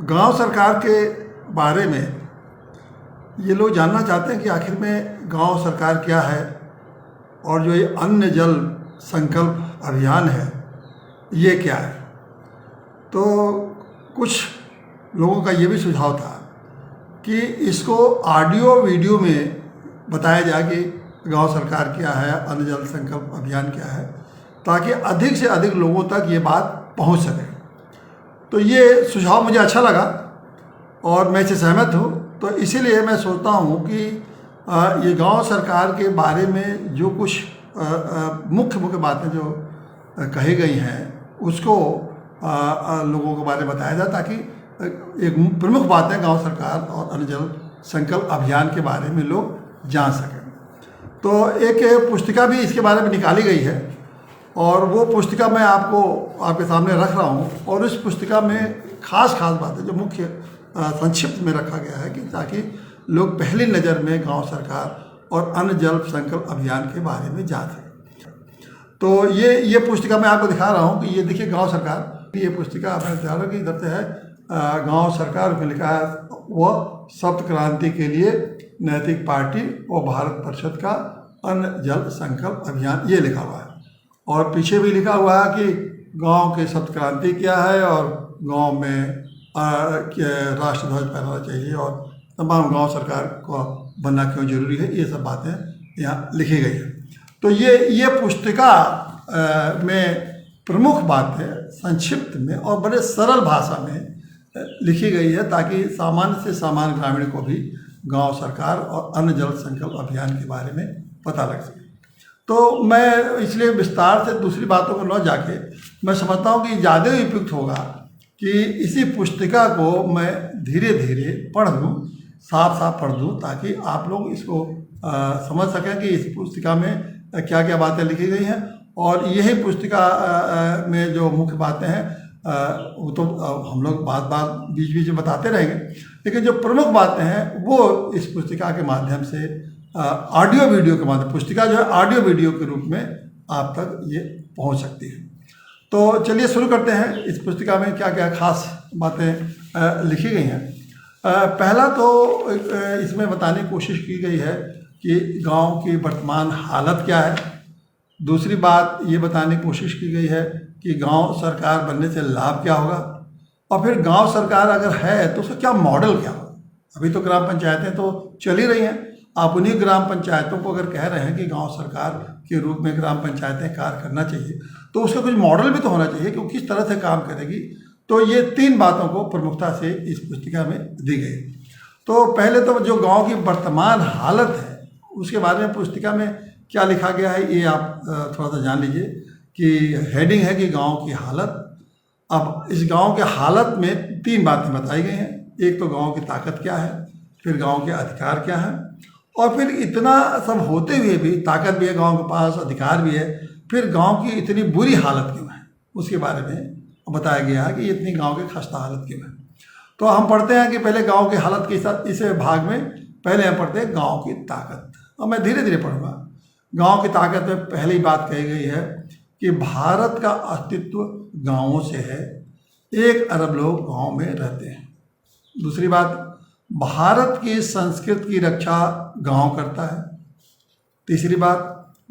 गांव सरकार के बारे में ये लोग जानना चाहते हैं कि आखिर में गांव सरकार क्या है और जो ये अन्न जल संकल्प अभियान है ये क्या है। तो कुछ लोगों का ये भी सुझाव था कि इसको ऑडियो वीडियो में बताया जाए कि गांव सरकार क्या है, अन्न जल संकल्प अभियान क्या है, ताकि अधिक से अधिक लोगों तक ये बात पहुंच सके। तो ये सुझाव मुझे अच्छा लगा और मैं इससे सहमत हूँ। तो इसीलिए मैं सोचता हूँ कि ये गांव सरकार के बारे में जो कुछ मुख्य मुख्य बातें जो कही गई हैं उसको लोगों के बारे में बताया जाए, ताकि एक प्रमुख बातें गांव सरकार और अन्न जल संकल्प अभियान के बारे में लोग जान सकें। तो एक पुस्तिका भी इसके बारे में निकाली गई है और वो पुस्तिका मैं आपके सामने रख रहा हूँ। और इस पुस्तिका में खास बातें जो मुख्य संक्षिप्त में रखा गया है कि ताकि लोग पहली नज़र में गांव सरकार और अन्न जल संकल्प अभियान के बारे में जान सकें। तो ये पुस्तिका मैं आपको दिखा रहा हूँ कि ये देखिए गांव सरकार, ये पुस्तिका अपने विद्यालय की इधर से है। गांव सरकार में लिखा है वह सप्त क्रांति के लिए नैतिक पार्टी और भारत परिषद का अन्न जल संकल्प अभियान, ये लिखा हुआ है। और पीछे भी लिखा हुआ है कि गांव के सप्त क्रांति क्या है और गांव में राष्ट्रध्वज फहराना चाहिए और तमाम गांव सरकार को बनना क्यों जरूरी है, ये सब बातें यहाँ लिखी गई है। तो ये पुस्तिका में प्रमुख बातें संक्षिप्त में और बड़े सरल भाषा में लिखी गई है, ताकि सामान्य से सामान्य ग्रामीण को भी गांव सरकार और अन्न जल संकल्प अभियान के बारे में पता लग सके। तो मैं इसलिए विस्तार से दूसरी बातों को न जाके मैं समझता हूँ कि ज़्यादा उपयुक्त होगा कि इसी पुस्तिका को मैं धीरे धीरे पढ़ दूँ, साफ पढ़ दूँ, ताकि आप लोग इसको समझ सकें कि इस पुस्तिका में क्या क्या बातें लिखी गई हैं। और यही पुस्तिका में जो मुख्य बातें हैं वो तो हम लोग बात बीच में बताते रहेंगे, लेकिन जो प्रमुख बातें हैं वो इस पुस्तिका के माध्यम से ऑडियो वीडियो के माध्यम, पुस्तिका जो है ऑडियो वीडियो के रूप में आप तक ये पहुंच सकती है। तो चलिए शुरू करते हैं इस पुस्तिका में क्या क्या खास बातें लिखी गई हैं। पहला तो इसमें बताने की कोशिश की गई है कि गांव की वर्तमान हालत क्या है। दूसरी बात ये बताने की कोशिश की गई है कि गांव सरकार बनने से लाभ क्या होगा, और फिर गांव सरकार अगर है तो उसका क्या मॉडल क्या होगा। अभी तो ग्राम पंचायतें तो चल ही रही हैं, आप उन्हीं ग्राम पंचायतों को अगर कह रहे हैं कि गांव सरकार के रूप में ग्राम पंचायतें कार्य करना चाहिए, तो उसका कुछ मॉडल भी तो होना चाहिए कि वो किस तरह से काम करेगी। तो ये तीन बातों को प्रमुखता से इस पुस्तिका में दी गई। तो पहले तो जो गांव की वर्तमान हालत है उसके बारे में पुस्तिका में क्या लिखा गया है ये आप थोड़ा सा जान लीजिए। कि हेडिंग है कि गांव की हालत। अब इस गांव के हालत में तीन बातें बताई गई हैं। एक तो गांव की ताकत क्या है, फिर गांव के अधिकार क्या है, और फिर इतना सब होते हुए भी ताकत भी है गांव के पास, अधिकार भी है, फिर गांव की इतनी बुरी हालत क्यों है उसके बारे में बताया गया है कि इतनी गांव की खस्ता हालत क्यों है। तो हम पढ़ते हैं कि पहले गांव की हालत के साथ इस भाग में पहले हम पढ़ते हैं गांव की ताकत, और मैं धीरे धीरे पढ़ूंगा। गांव की ताकत में पहली बात कही गई है कि भारत का अस्तित्व गांवों से है, 1 अरब लोग गांव में रहते हैं। दूसरी बात, भारत की संस्कृति की रक्षा गांव करता है। तीसरी बात,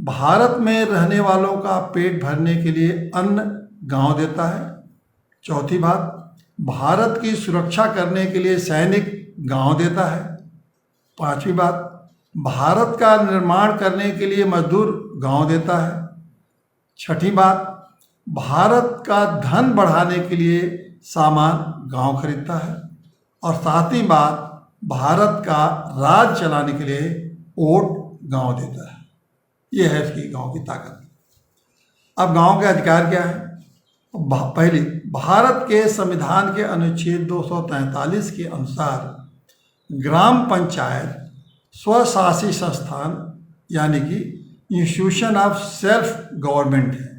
भारत में रहने वालों का पेट भरने के लिए अन्न गांव देता है। चौथी बात, भारत की सुरक्षा करने के लिए सैनिक गांव देता है। पांचवी बात, भारत का निर्माण करने के लिए मजदूर गांव देता है। छठी बात, भारत का धन बढ़ाने के लिए सामान गांव खरीदता है। और सातवीं बात, भारत का राज चलाने के लिए वोट गांव देता है। ये है इसकी गांव की ताकत। अब गांव के अधिकार क्या है? पहली, भारत के संविधान के अनुच्छेद 243 के अनुसार ग्राम पंचायत स्वशासी संस्थान यानी कि इंस्टीट्यूशन ऑफ सेल्फ गवर्नमेंट है।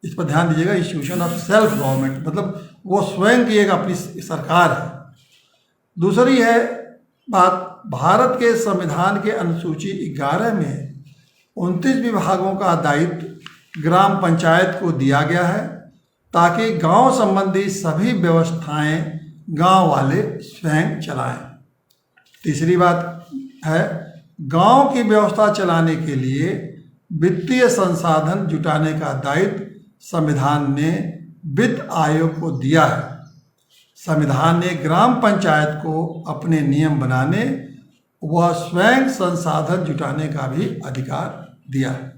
इस पर ध्यान दीजिएगा, इंस्टीट्यूशन ऑफ सेल्फ गवर्नमेंट मतलब वो स्वयं की एक अपनी सरकार है। दूसरी है बात, भारत के संविधान के अनुसूची 11 में 29 विभागों का दायित्व ग्राम पंचायत को दिया गया है ताकि गांव संबंधी सभी व्यवस्थाएं गांव वाले स्वयं चलाएं। तीसरी बात है, गांव की व्यवस्था चलाने के लिए वित्तीय संसाधन जुटाने का दायित्व संविधान ने वित्त आयोग को दिया है। संविधान ने ग्राम पंचायत को अपने नियम बनाने व स्वयं संसाधन जुटाने का भी अधिकार दिया है।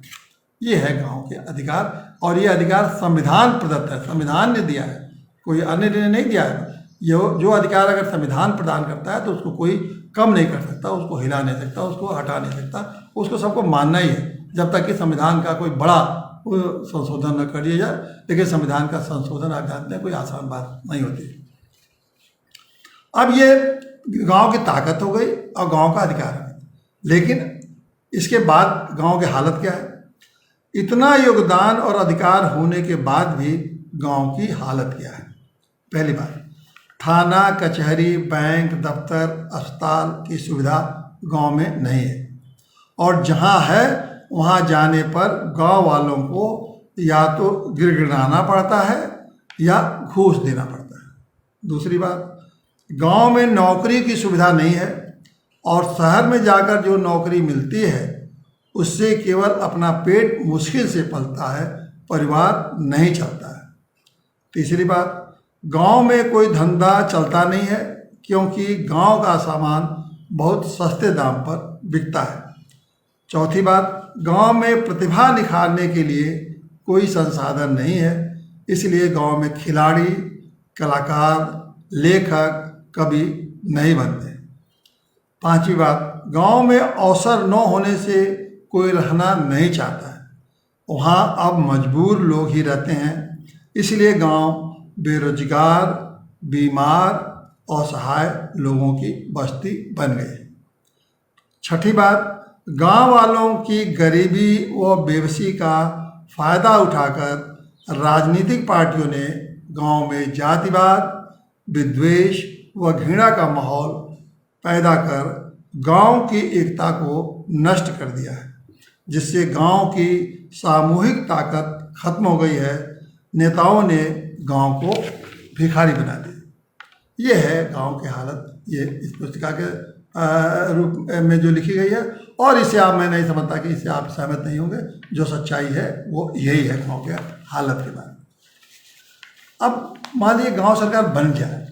ये है गांव के अधिकार, और ये अधिकार संविधान प्रदत्त है, संविधान ने दिया है, कोई अन्य ने नहीं दिया है। जो अधिकार अगर संविधान प्रदान करता है तो उसको कोई कम नहीं कर सकता, उसको हिला नहीं सकता, उसको हटा नहीं सकता, उसको सबको मानना ही है, जब तक कि संविधान का कोई बड़ा संशोधन न कर दिया जाए। लेकिन संविधान का संशोधन आप जानते हैं कोई आसान बात नहीं होती। अब ये गांव की ताकत हो गई और गांव का अधिकार है, लेकिन इसके बाद गांव की हालत क्या है? इतना योगदान और अधिकार होने के बाद भी गांव की हालत क्या है? पहली बात, थाना, कचहरी, बैंक, दफ्तर, अस्पताल की सुविधा गांव में नहीं है, और जहां है वहां जाने पर गांव वालों को या तो गिड़गिड़ाना पड़ता है या घूस देना पड़ता है। दूसरी बात, गांव में नौकरी की सुविधा नहीं है, और शहर में जाकर जो नौकरी मिलती है उससे केवल अपना पेट मुश्किल से पलता है, परिवार नहीं चलता है। तीसरी बात, गांव में कोई धंधा चलता नहीं है, क्योंकि गांव का सामान बहुत सस्ते दाम पर बिकता है। चौथी बात, गांव में प्रतिभा निखारने के लिए कोई संसाधन नहीं है, इसलिए गांव में खिलाड़ी, कलाकार, लेखक, कवि नहीं बनते। पांचवी बात, गांव में अवसर न होने से कोई रहना नहीं चाहता है, वहाँ अब मजबूर लोग ही रहते हैं, इसलिए गांव बेरोजगार, बीमार, असहाय लोगों की बस्ती बन गई। छठी बात, गांव वालों की गरीबी व बेबसी का फायदा उठाकर राजनीतिक पार्टियों ने गांव में जातिवाद, विद्वेष व घृणा का माहौल पैदा कर गांव की एकता को नष्ट कर दिया है, जिससे गांव की सामूहिक ताकत खत्म हो गई है। नेताओं ने गांव को भिखारी बना दिया। ये है गांव की हालत, ये इस पुस्तिका के रूप में जो लिखी गई है, और इसे आप, मैं नहीं समझता कि इससे आप सहमत नहीं होंगे। जो सच्चाई है वो यही है गांव के हालत के बारे में। अब मान लीजिए गांव सरकार बन जाए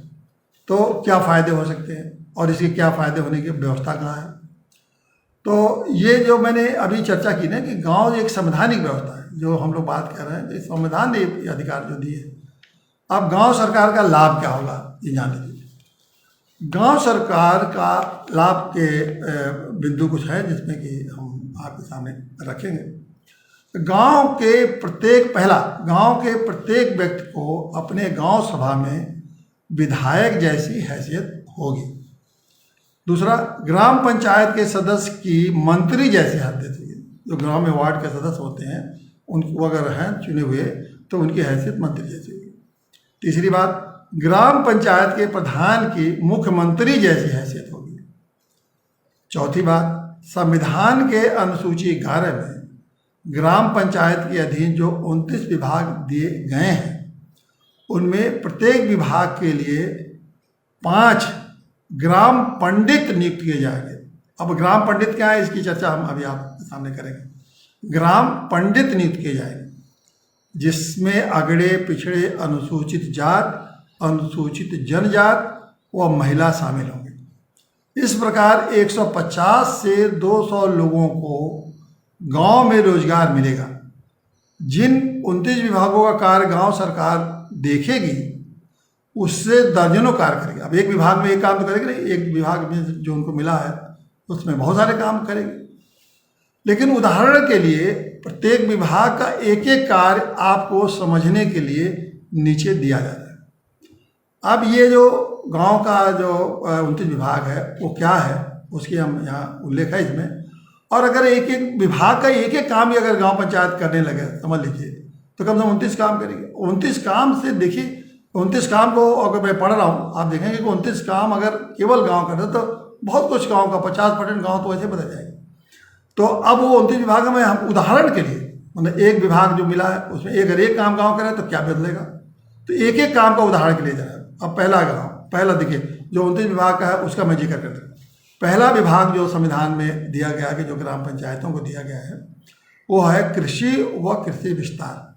तो क्या फ़ायदे हो सकते हैं, और इसके क्या फ़ायदे होने की व्यवस्था कहाँ है? तो ये जो मैंने अभी चर्चा की ना कि गांव एक संवैधानिक व्यवस्था है, जो हम लोग बात कर रहे हैं, तो संविधान ने ये अधिकार जो दिए। अब गांव सरकार का लाभ क्या होगा ये जान लीजिए। गांव सरकार का लाभ के बिंदु कुछ है जिसमें कि हम आपके सामने रखेंगे। गांव के प्रत्येक व्यक्ति को अपने गांव सभा में विधायक जैसी हैसियत होगी। दूसरा, ग्राम पंचायत के सदस्य की मंत्री जैसी हैसियत होगी। जो ग्राम में वार्ड के सदस्य होते हैं उनको अगर हैं चुने हुए तो उनकी हैसियत मंत्री जैसी होगी। तीसरी बात, ग्राम पंचायत के प्रधान की मुख्यमंत्री जैसी हैसियत होगी। चौथी बात, संविधान के अनुसूची 11 में ग्राम पंचायत के अधीन जो 29 विभाग दिए गए हैं उनमें प्रत्येक विभाग के लिए 5 ग्राम पंडित नियुक्त किए जाएंगे। अब ग्राम पंडित क्या है इसकी चर्चा हम अभी आपके सामने करेंगे। ग्राम पंडित नियुक्त किए जाएंगे जिसमें अगड़े, पिछड़े, अनुसूचित जात, अनुसूचित जनजात व महिला शामिल होंगे। इस प्रकार 150 से 200 लोगों को गांव में रोजगार मिलेगा। जिन 29 विभागों का कार्य गांव सरकार देखेगी उससे दर्जनों कार्य करेगी। अब एक विभाग में एक काम तो करेगी नहीं, एक विभाग में जो उनको मिला है उसमें बहुत सारे काम करेगी। लेकिन उदाहरण के लिए प्रत्येक विभाग का एक एक कार्य आपको समझने के लिए नीचे दिया जाता है। अब ये जो गांव का जो 29 विभाग है वो क्या है उसकी हम यहाँ उल्लेख है इसमें। और अगर एक एक विभाग का एक एक काम भी अगर गांव पंचायत करने लगे समझ लीजिए तो कम से कम 29 काम करेंगे। 29 काम से देखिए 29 काम को अगर मैं पढ़ रहा हूँ आप देखेंगे कि 29 काम अगर केवल गांव कर दे तो बहुत कुछ गांव का 50% गांव तो ऐसे बदल जाएगा। तो अब वो 29 विभाग में हम उदाहरण के लिए मतलब एक विभाग जो मिला है उसमें अगर एक काम गाँव करे तो क्या बदलेगा। तो एक एक काम का उदाहरण के लिए जा रहा है। अब पहला गाँव पहला देखिए, जो 29 विभाग का है उसका मैं जिक्र करता हूँ। पहला विभाग जो संविधान में दिया गया कि जो ग्राम पंचायतों को दिया गया है वो है कृषि व कृषि विस्तार।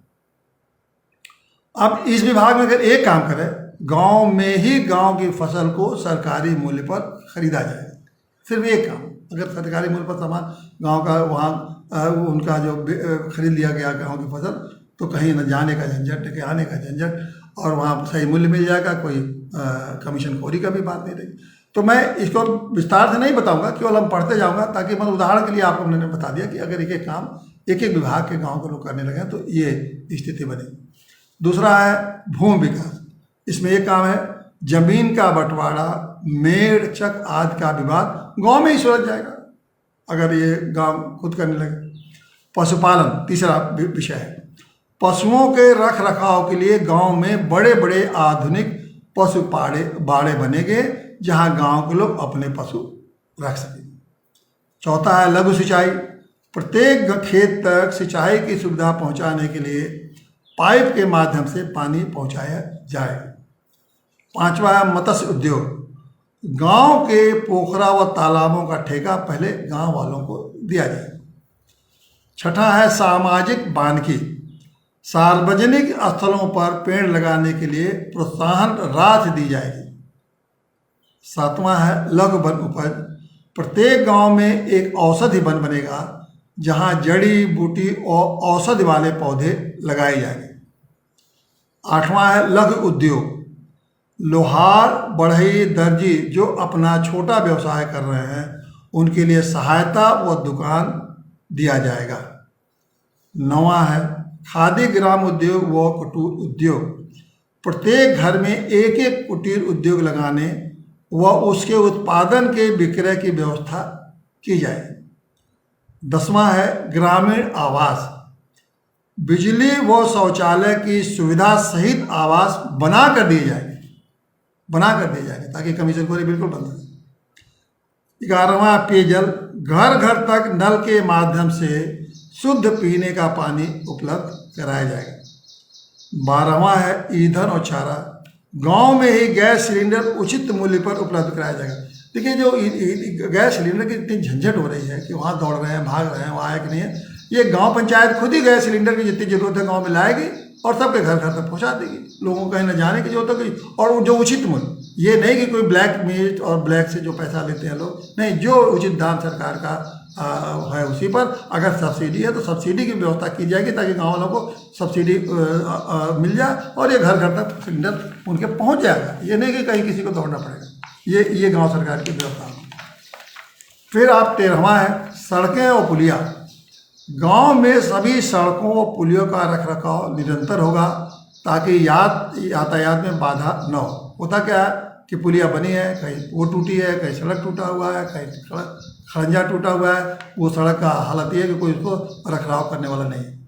अब इस विभाग में अगर एक काम करे, गांव में ही गांव की फसल को सरकारी मूल्य पर खरीदा जाएगा। सिर्फ एक काम, अगर सरकारी मूल्य पर सामान गांव का वहाँ उनका जो खरीद लिया गया गांव की फसल, तो कहीं न जाने का झंझट, कहीं आने का झंझट, और वहाँ सही मूल्य मिल जाएगा, कोई कमीशन खोरी का भी बात नहीं रहेगी। तो मैं इसको विस्तार से नहीं बताऊंगा, केवल हम पढ़ते जाऊंगा, ताकि मतलब उदाहरण के लिए आपको मैंने बता दिया कि अगर एक एक काम एक एक विभाग के गांव के लोग करने लगे तो ये स्थिति बनेगी। दूसरा है भूमि विकास। इसमें एक काम है जमीन का बंटवारा, मेड़ चक आदि का विवाद गांव में ही सुलझ जाएगा अगर ये गांव खुद करने लगे। पशुपालन तीसरा विषय है। पशुओं के रख रखाव के लिए गांव में बड़े बड़े आधुनिक पशु बाड़े बनेंगे जहां गांव के लोग अपने पशु रख सकेंगे। चौथा है लघु सिंचाई। प्रत्येक खेत तक सिंचाई की सुविधा पहुंचाने के लिए पाइप के माध्यम से पानी पहुंचाया जाए। पांचवा है मत्स्य उद्योग। गांव के पोखरा व तालाबों का ठेका पहले गांव वालों को दिया जाए। छठा है सामाजिक वानिकी। सार्वजनिक स्थलों पर पेड़ लगाने के लिए प्रोत्साहन राशि दी जाएगी। सातवां है लघु वन उपज। प्रत्येक गांव में एक औषधि वन बनेगा जहां जड़ी बूटी और औषधि वाले पौधे लगाए जाएंगे। आठवां है लघु उद्योग। लोहार, बढ़ई, दर्जी जो अपना छोटा व्यवसाय कर रहे हैं उनके लिए सहायता व दुकान दिया जाएगा। नौवां है खादी ग्राम उद्योग व कुटीर उद्योग। प्रत्येक घर में एक एक कुटीर उद्योग लगाने व उसके उत्पादन के विक्रय की व्यवस्था की जाए। 10वां है ग्रामीण आवास। बिजली व शौचालय की सुविधा सहित आवास बना कर दिए जाएंगे ताकि कमीशन खोरी बिल्कुल बंद हो। 11वां पेयजल। घर घर तक नल के माध्यम से शुद्ध पीने का पानी उपलब्ध कराया जाएगा। 12वां है ईंधन और चारा। गांव में ही गैस सिलेंडर उचित मूल्य पर उपलब्ध कराया जाएगा। देखिए, जो गैस सिलेंडर की इतनी झंझट हो रही है कि वहाँ दौड़ रहे हैं, भाग रहे हैं, वहाँ है कि नहीं है, ये गांव पंचायत खुद ही गैस सिलेंडर की जितनी जरूरत है गांव में लाएगी और सबके घर घर तक पहुँचा देगी। लोगों को कहीं न जाने की जरूरत है, और जो उचित मूल्य, ये नहीं कि कोई ब्लैक मीट और ब्लैक से जो पैसा लेते हैं लोग, नहीं, जो उचित दाम सरकार का है उसी पर। अगर सब्सिडी है तो सब्सिडी की व्यवस्था की जाएगी ताकि गाँव वालों को सब्सिडी मिल जाए और ये घर घर तक सिलेंडर उनके पहुंच जाएगा। ये नहीं कि कहीं किसी को दौड़ना पड़ेगा। ये गांव सरकार की व्यवस्था है। फिर आप 13वां है सड़कें और पुलिया। गांव में सभी सड़कों और पुलियों का रखरखाव निरंतर होगा ताकि यातायात में बाधा न हो। होता क्या है कि पुलिया बनी है, कहीं वो टूटी है, कहीं सड़क टूटा हुआ है, कहीं सड़क खड़ंजा टूटा हुआ है, वो सड़क का हालत ये है कि कोई उसको रखरखाव करने वाला नहीं है।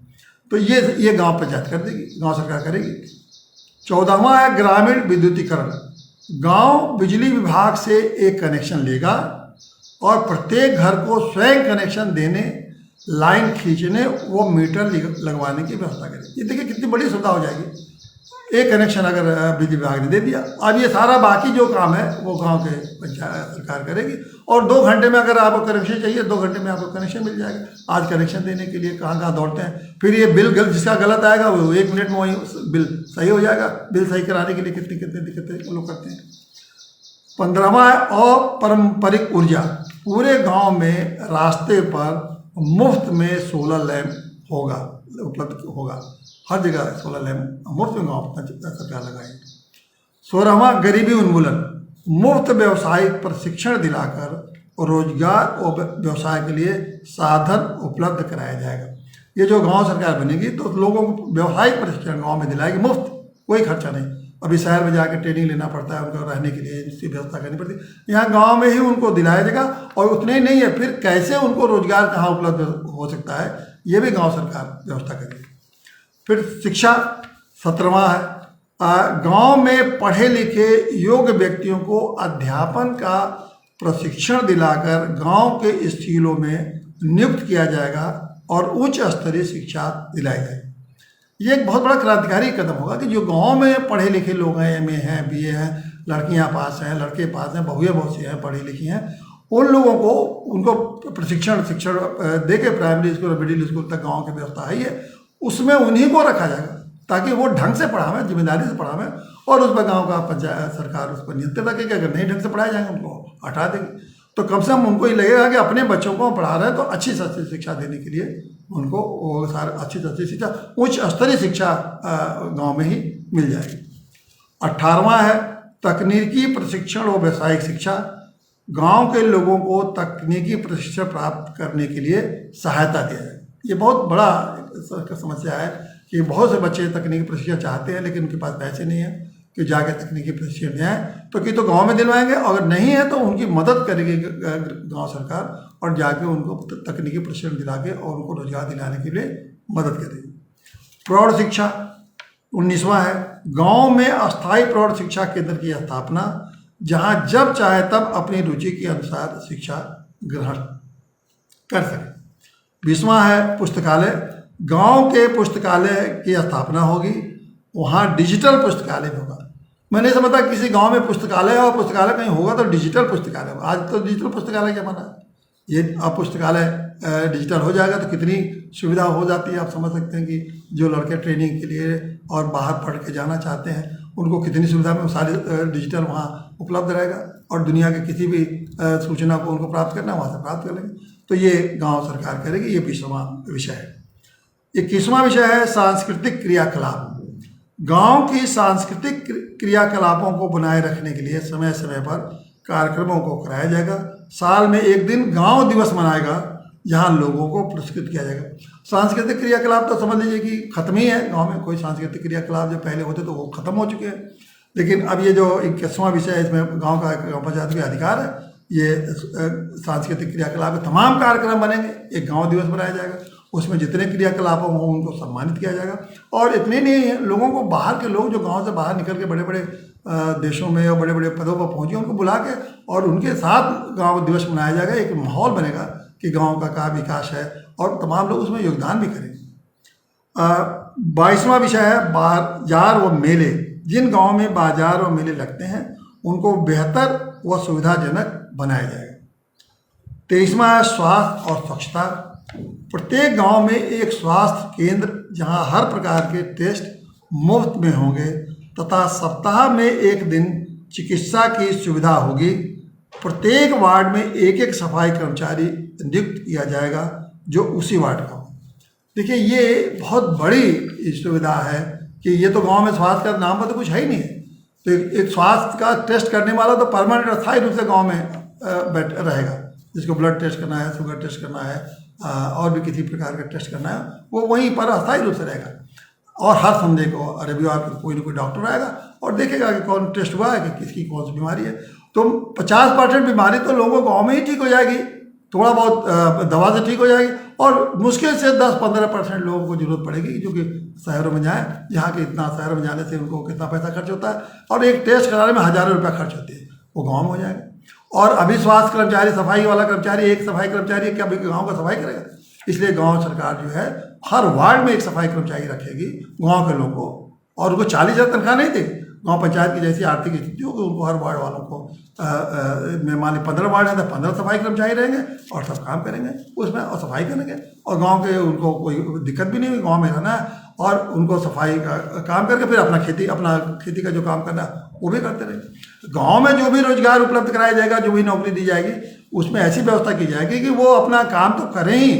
तो ये गांव पंचायत कर देगी, गांव सरकार करेगी। 14वां है ग्रामीण विद्युतीकरण। गांव बिजली विभाग से एक कनेक्शन लेगा और प्रत्येक घर को स्वयं कनेक्शन देने, लाइन खींचने व मीटर लगवाने की व्यवस्था करेगी। ये देखिए कितनी बड़ी सुविधा हो जाएगी। एक कनेक्शन अगर बिजली विभाग ने दे दिया, अब ये सारा बाकी जो काम है वो गांव के पंचायत सरकार करेगी। और 2 घंटे में अगर आपको कनेक्शन चाहिए, 2 घंटे में आपको कनेक्शन मिल जाएगा। आज कनेक्शन देने के लिए कहाँ दौड़ते हैं, फिर ये बिल जिसका गलत आएगा वो 1 मिनट में वही बिल सही हो जाएगा। बिल सही कराने के लिए कितनी दिक्कतें लोग करते हैं। 15वां है अपारंपरिक ऊर्जा। पूरे गाँव में रास्ते पर मुफ्त में सोलर लैंप उपलब्ध होगा। हर जगह सोलर लैंप मुफ्त में गाँव सरकार लगाएगी। 16वां गरीबी उन्मूलन। मुफ्त व्यवसायिक प्रशिक्षण दिलाकर रोजगार और व्यवसाय के लिए साधन उपलब्ध कराया जाएगा। ये जो गांव सरकार बनेगी तो लोगों को व्यवसायिक प्रशिक्षण गांव में दिलाएगी मुफ्त, कोई खर्चा नहीं। अभी शहर में जाकर ट्रेनिंग लेना पड़ता है, उनको रहने के लिए इसकी व्यवस्था करनी पड़ती है। यहाँ गांव में ही उनको दिलाया जाएगा। और उतने ही नहीं है, फिर कैसे उनको रोजगार कहाँ उपलब्ध हो सकता है ये भी गाँव सरकार व्यवस्था करेगी। फिर शिक्षा 17वां है गांव में पढ़े लिखे योग्य व्यक्तियों को अध्यापन का प्रशिक्षण दिलाकर गांव के स्कूलों में नियुक्त किया जाएगा और उच्च स्तरीय शिक्षा दिलाई जाएगी। ये एक बहुत बड़ा क्रांतिकारी कदम होगा कि जो गांव में पढ़े लिखे लोग हैं, MA हैं, BA हैं, लड़कियां पास हैं, लड़के पास हैं, बहुएं बहुत सी हैं पढ़ी लिखी हैं, उन लोगों को उनको शिक्षण दे के प्राइमरी स्कूल और मिडिल स्कूल तक गाँव की व्यवस्था है ही है, उसमें उन्हीं को रखा जाएगा ताकि वो ढंग से पढ़ावें, जिम्मेदारी से पढ़ावें, और उस पर गाँव का पंचायत सरकार उस पर नियंत्रण रखेगी। अगर नहीं ढंग से पढ़ाए जाएंगे उनको हटा देंगे। तो कम से कम उनको ये लगेगा कि अपने बच्चों को पढ़ा रहे हैं तो अच्छी से अच्छी शिक्षा देने के लिए उनको वो सारे अच्छी से अच्छी शिक्षा, उच्च स्तरीय शिक्षा गांव में ही मिल जाएगी। 18वां है तकनीकी प्रशिक्षण और व्यावसायिक शिक्षा। गांव के लोगों को तकनीकी प्रशिक्षण प्राप्त करने के लिए सहायता दिया जाए। ये बहुत बड़ा समस्या है कि बहुत से बच्चे तकनीकी प्रशिक्षण चाहते हैं लेकिन उनके पास पैसे नहीं है कि जाके तकनीकी प्रशिक्षण लें, तो कि तो गांव में दिलवाएंगे, अगर नहीं है तो उनकी मदद करेगी गांव सरकार और जाके उनको तकनीकी प्रशिक्षण दिला के और उनको रोजगार दिलाने के लिए मदद करेगी। प्रौढ़ शिक्षा 19वां है गांव में अस्थायी प्रौढ़ शिक्षा केंद्र की स्थापना, जहां जब चाहे तब अपनी रुचि के अनुसार शिक्षा ग्रहण कर सके। 20वां है पुस्तकालय। गांव के पुस्तकालय की स्थापना होगी, वहाँ डिजिटल पुस्तकालय होगा। मैं नहीं समझता किसी गांव में पुस्तकालय और पुस्तकालय कहीं होगा तो डिजिटल पुस्तकालय होगा। आज तो डिजिटल पुस्तकालय क्या बना है, ये अब पुस्तकालय डिजिटल हो जाएगा तो कितनी सुविधा हो जाती है। आप समझ सकते हैं कि जो लड़के ट्रेनिंग के लिए और बाहर पढ़ के जाना चाहते हैं उनको कितनी सुविधा में सारी डिजिटल वहाँ उपलब्ध रहेगा और दुनिया के किसी भी सूचना को उनको प्राप्त करना वहाँ से प्राप्त कर लेंगे। तो ये गाँव सरकार करेगी। ये 20वां विषय है। 21वां विषय है सांस्कृतिक क्रियाकलाप। गांव की सांस्कृतिक क्रियाकलापों को बनाए रखने के लिए समय समय पर कार्यक्रमों को कराया जाएगा। साल में एक दिन गांव दिवस मनाएगा जहां लोगों को पुरस्कृत किया जाएगा। सांस्कृतिक क्रियाकलाप तो समझ लीजिए कि खत्म ही है। गांव में कोई सांस्कृतिक क्रियाकलाप जो पहले होते तो वो खत्म हो चुके हैं। लेकिन अब ये जो 21वां विषय है इसमें गाँव पंचायत के अधिकार है, ये सांस्कृतिक क्रियाकलाप के तमाम कार्यक्रम बनेंगे। एक गाँव दिवस बनाया जाएगा, उसमें जितने क्रियाकलाप हों उनको सम्मानित किया जाएगा। और इतने नहीं है, लोगों को बाहर के लोग जो गांव से बाहर निकल के बड़े बड़े देशों में और बड़े बड़े पदों पर पहुंचे उनको बुला के और उनके साथ गांव दिवस मनाया जाएगा। एक माहौल बनेगा कि गांव का क्या विकास है और तमाम लोग उसमें योगदान भी करेंगे। 22वां विषय है बाजार व मेले। जिन गाँव में बाजार व मेले लगते हैं उनको बेहतर व सुविधाजनक बनाया जाएगा। 23वां है स्वास्थ्य और स्वच्छता। प्रत्येक गांव में एक स्वास्थ्य केंद्र जहां हर प्रकार के टेस्ट मुफ्त में होंगे तथा सप्ताह में एक दिन चिकित्सा की सुविधा होगी। प्रत्येक वार्ड में एक एक सफाई कर्मचारी नियुक्त किया जाएगा जो उसी वार्ड का हो। देखिए ये बहुत बड़ी सुविधा है कि ये तो गांव में स्वास्थ्य का नाम पर तो कुछ है ही नहीं है। तो एक स्वास्थ्य का टेस्ट करने वाला तो परमानेंट अस्थायी रूप से गाँव में रहेगा। जिसको ब्लड टेस्ट करना है, शुगर टेस्ट करना है और भी किसी प्रकार का टेस्ट करना है वो वहीं पर अस्थायी रूप से रहेगा। और हर संडे को रविवार को कोई ना कोई डॉक्टर आएगा और देखेगा कि कौन टेस्ट हुआ है कि किसकी कौन सी बीमारी है। तो 50% बीमारी तो लोगों को गाँव में ही ठीक हो जाएगी, थोड़ा बहुत दवा से ठीक हो जाएगी। और मुश्किल से 10-15% लोगों को जरूरत पड़ेगी जो कि शहरों में जाएँ, जहाँ के इतना शहरों में जाने से उनको कितना पैसा खर्च होता है और एक टेस्ट कराने में हज़ारों रुपये खर्च होते हैं, वो गाँव में हो जाएगा। और अभी स्वास्थ्य कर्मचारी, सफाई वाला कर्मचारी, एक सफाई कर्मचारी क्या गांव का सफाई करेगा? इसलिए गांव सरकार जो है हर वार्ड में एक सफाई कर्मचारी रखेगी गांव के लोगों को, और उनको 40,000 तनख्वाह नहीं देगी। गांव पंचायत की जैसी आर्थिक स्थिति होगी उनको हर वार्ड वालों को मान ली 15 वार्ड है तो 15 सफाई कर्मचारी रहेंगे और सब काम करेंगे उसमें और सफाई करेंगे। और गाँव के उनको कोई दिक्कत भी नहीं होगी, गाँव में रहना है और उनको सफाई का काम करके फिर अपना खेती का जो काम करना वो भी करते रहेंगे। गांव में जो भी रोजगार उपलब्ध कराया जाएगा, जो भी नौकरी दी जाएगी, उसमें ऐसी व्यवस्था की जाएगी कि वो अपना काम तो करें ही,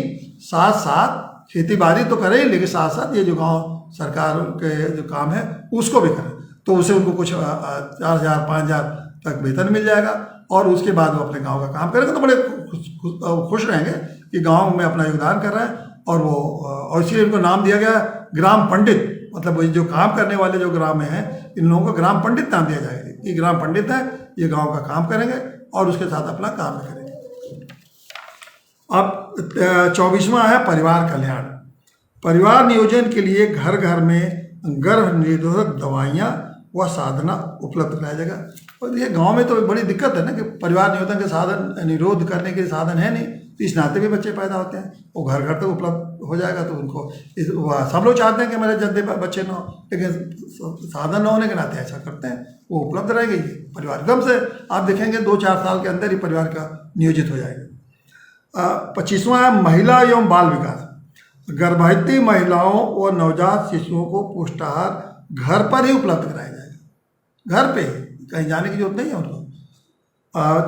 साथ साथ खेती बाड़ी तो करें ही, लेकिन साथ साथ ये जो गांव सरकार के जो काम है उसको भी करें। तो उसे उनको कुछ 4,000-5,000 तक वेतन मिल जाएगा और उसके बाद वो अपने गाँव का काम करेंगे तो बड़े खुश रहेंगे कि गाँव में अपना योगदान कर रहे हैं। और इसीलिए इनको नाम दिया गया ग्राम पंडित। मतलब जो काम करने वाले जो ग्राम में हैं इन लोगों को ग्राम पंडित नाम दिया जाएगा। ये ग्राम पंडित है, ये गांव का काम करेंगे और उसके साथ अपना काम भी करेंगे। अब 24वां है परिवार कल्याण। परिवार नियोजन के लिए घर घर में गर्भ निरोधक दवाइयाँ व साधना उपलब्ध कराया जाएगा। और ये गांव में तो बड़ी दिक्कत है ना कि परिवार नियोजन के साधन, निरोध करने के साधन है नहीं, तो इस नाते भी बच्चे पैदा होते हैं, वो घर घर तक उपलब्ध हो जाएगा। तो उनको सब लोग चाहते हैं कि मेरे जल्दी बच्चे न हो, लेकिन साधन न होने के नाते ऐसा करते हैं, वो उपलब्ध रहेगी परिवार एकदम से आप देखेंगे 2-4 साल के अंदर ही परिवार का नियोजित हो जाएगा। 25वां है महिला एवं बाल विकास। गर्भवती महिलाओं और नवजात शिशुओं को पुष्टाहार घर पर ही उपलब्ध कराया जाएगा, घर पे ही, कहीं जाने की जरूरत नहीं है उनको।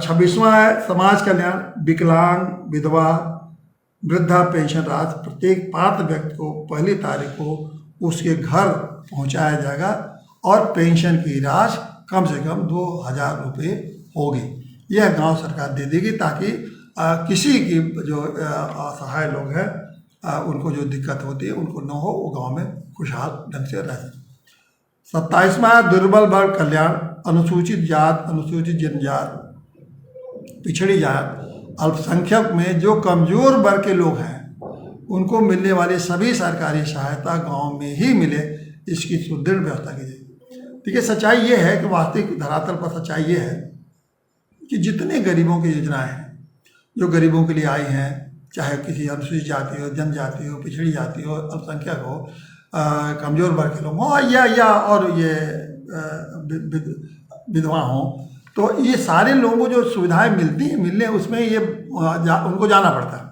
26वां है समाज कल्याण। विकलांग, विधवा, वृद्धा पेंशन राशि प्रत्येक पात्र व्यक्ति को 1 तारीख को उसके घर पहुंचाया जाएगा और पेंशन की राशि कम से कम 2000 रुपये होगी। यह गांव सरकार दे देगी ताकि किसी की जो असहाय लोग हैं उनको जो दिक्कत होती है उनको न हो, वो गांव में खुशहाल ढंग से रह सकें। 27वां दुर्बल वर्ग कल्याण। अनुसूचित जात, अनुसूचित जनजात, पिछड़ी जात, अल्पसंख्यक में जो कमज़ोर वर्ग के लोग हैं उनको मिलने वाली सभी सरकारी सहायता गांव में ही मिले, इसकी सुदृढ़ व्यवस्था की जाए। देखिए सच्चाई ये है कि वास्तविक धरातल पर सच्चाई ये है कि जितने गरीबों की योजनाएं हैं जो गरीबों के लिए आई हैं, चाहे किसी अनुसूचित जाति हो, जनजाति हो, पिछड़ी जाति हो, अल्पसंख्यक हो, कमज़ोर वर्ग के लोग हों या और ये विधवा हों, तो ये सारे लोगों को जो सुविधाएं मिलती हैं मिलने उसमें ये उनको जाना पड़ता है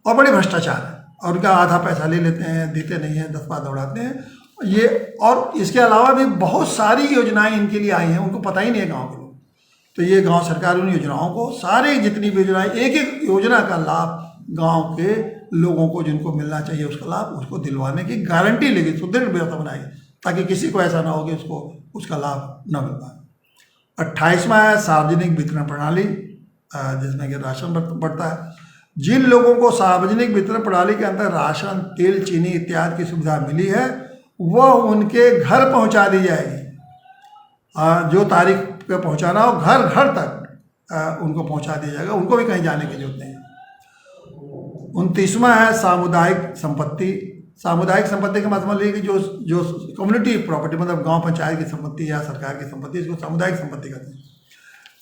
और बड़े भ्रष्टाचार है और उनका आधा पैसा ले लेते हैं, देते नहीं हैं, 10 बार दौड़ाते हैं ये। और इसके अलावा भी बहुत सारी योजनाएं इनके लिए आई हैं, उनको पता ही नहीं है गाँव के लोग। तो ये गांव सरकार उन योजनाओं को, सारे जितनी भी योजनाएं, एक एक योजना का लाभ गांव के लोगों को जिनको मिलना चाहिए उसका लाभ उसको दिलवाने की गारंटी लेगी, सुदृढ़ व्यवस्था बनाएगी ताकि किसी को ऐसा ना हो कि उसको उसका लाभ न मिल पाए। 28वां है सार्वजनिक वितरण प्रणाली, जिसमें कि राशन बढ़ता है। जिन लोगों को सार्वजनिक वितरण प्रणाली के अंदर राशन, तेल, चीनी इत्यादि की सुविधा मिली है वह उनके घर पहुंचा दी जाएगी। जो तारीख पे पहुंचाना हो घर घर तक उनको पहुंचा दिया जाएगा, उनको भी कहीं जाने की जरूरत नहीं है। 29वां है सामुदायिक संपत्ति। सामुदायिक संपत्ति का मतलब ये कि जो कम्युनिटी प्रॉपर्टी, मतलब गांव पंचायत की संपत्ति या सरकार की संपत्ति, इसको सामुदायिक संपत्ति कहते हैं।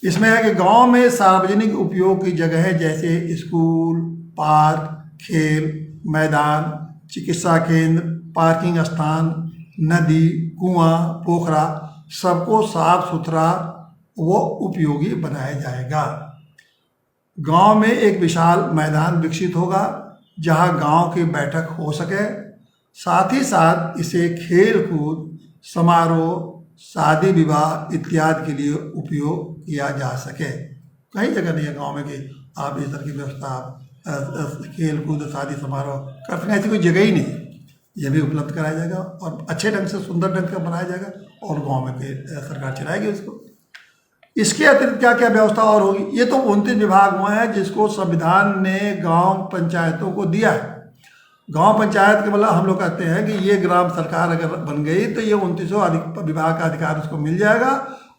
इसमें है कि गांव में सार्वजनिक उपयोग की जगह जैसे स्कूल, पार्क, खेल मैदान, चिकित्सा केंद्र, पार्किंग स्थान, नदी, कुआं, पोखरा सबको साफ सुथरा व उपयोगी बनाया जाएगा। गांव में एक विशाल मैदान विकसित होगा जहां गांव की बैठक हो सके, साथ ही साथ इसे खेल कूद, समारोह, शादी विवाह इत्यादि के लिए उपयोग किया जा सके। कई जगह नहीं है गांव में कि आप इस तरह की व्यवस्था खेल कूद, शादी समारोह कर सकें, ऐसी कोई जगह ही नहीं। यह भी उपलब्ध कराया जाएगा और अच्छे ढंग से, सुंदर ढंग से बनाया जाएगा और गांव में सरकार चलाएगी उसको। इसके अतिरिक्त क्या क्या व्यवस्था और होगी? ये तो 29 विभाग हुए हैं जिसको संविधान ने गांव पंचायतों को दिया है। गांव पंचायत के मतलब हम लोग कहते हैं कि ये ग्राम सरकार अगर बन गई तो ये 29 विभाग का अधिकार उसको मिल जाएगा।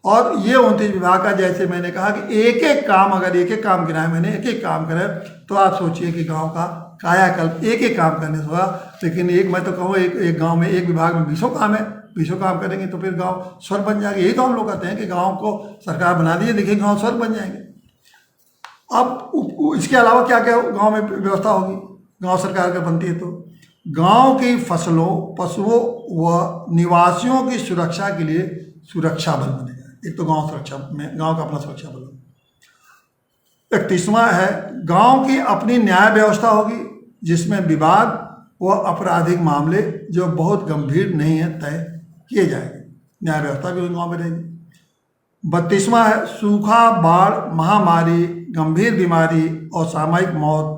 और ये 29 विभाग का, जैसे मैंने कहा कि एक एक काम, अगर एक एक काम गिनाए मैंने, एक एक काम करे तो आप सोचिए कि गाँव का कायाकल्प एक एक काम करने से होगा। लेकिन मैं तो कहूँ एक गाँव में, एक विभाग में 20 काम है, 20 काम करेंगे तो फिर गांव स्वर्ग बन जाएगा। यही तो हम लोग कहते हैं कि गांव को सरकार बना दीजिए, देखिए गांव स्वर्ग बन जाएंगे। अब इसके अलावा क्या क्या गांव में व्यवस्था होगी गांव सरकार का बनती है? तो गांव की फसलों, पशुओं व निवासियों की सुरक्षा के लिए सुरक्षा बल बनेगा। एक तो गांव सुरक्षा में गांव का अपना सुरक्षा बल। 31वां है गांव की अपनी न्याय व्यवस्था होगी जिसमें विवाद व आपराधिक मामले जो बहुत गंभीर नहीं है तय किए जाएंगे। न्याय व्यवस्था भी गांव में रहेगी। 32वां है सूखा, बाढ़, महामारी, गंभीर बीमारी और सामयिक मौत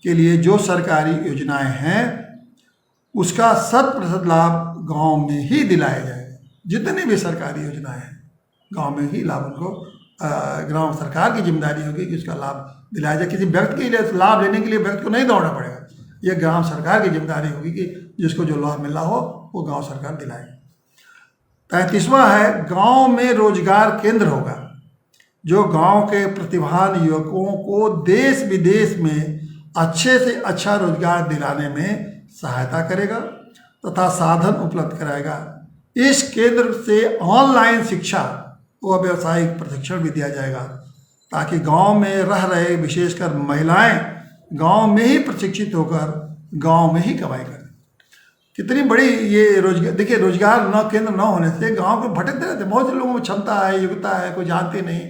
के लिए जो सरकारी योजनाएं हैं उसका 100% लाभ गांव में ही दिलाया जाएगा। जितनी भी सरकारी योजनाएं हैं गांव में ही लाभ उनको, ग्राम सरकार की जिम्मेदारी होगी कि उसका लाभ दिलाया जाए। किसी व्यक्ति के लिए लाभ लेने के लिए व्यक्ति को नहीं दौड़ना पड़ेगा, ये ग्राम सरकार की जिम्मेदारी होगी कि जिसको जो लाभ मिला हो वो गांव सरकार दिलाएगी। 33वां है गांव में रोजगार केंद्र होगा जो गांव के प्रतिभावान युवकों को देश विदेश में अच्छे से अच्छा रोजगार दिलाने में सहायता करेगा तथा साधन उपलब्ध कराएगा। इस केंद्र से ऑनलाइन शिक्षा व व्यावसायिक प्रशिक्षण भी दिया जाएगा ताकि गांव में रह रहे विशेषकर महिलाएं गांव में ही प्रशिक्षित होकर गांव में ही कमाई करते। कितनी बड़ी ये रोजगार, देखिए रोजगार न केंद्र न होने से गांव को भटकते रहते। बहुत से लोगों में क्षमता है, योग्यता है, कोई जानते नहीं,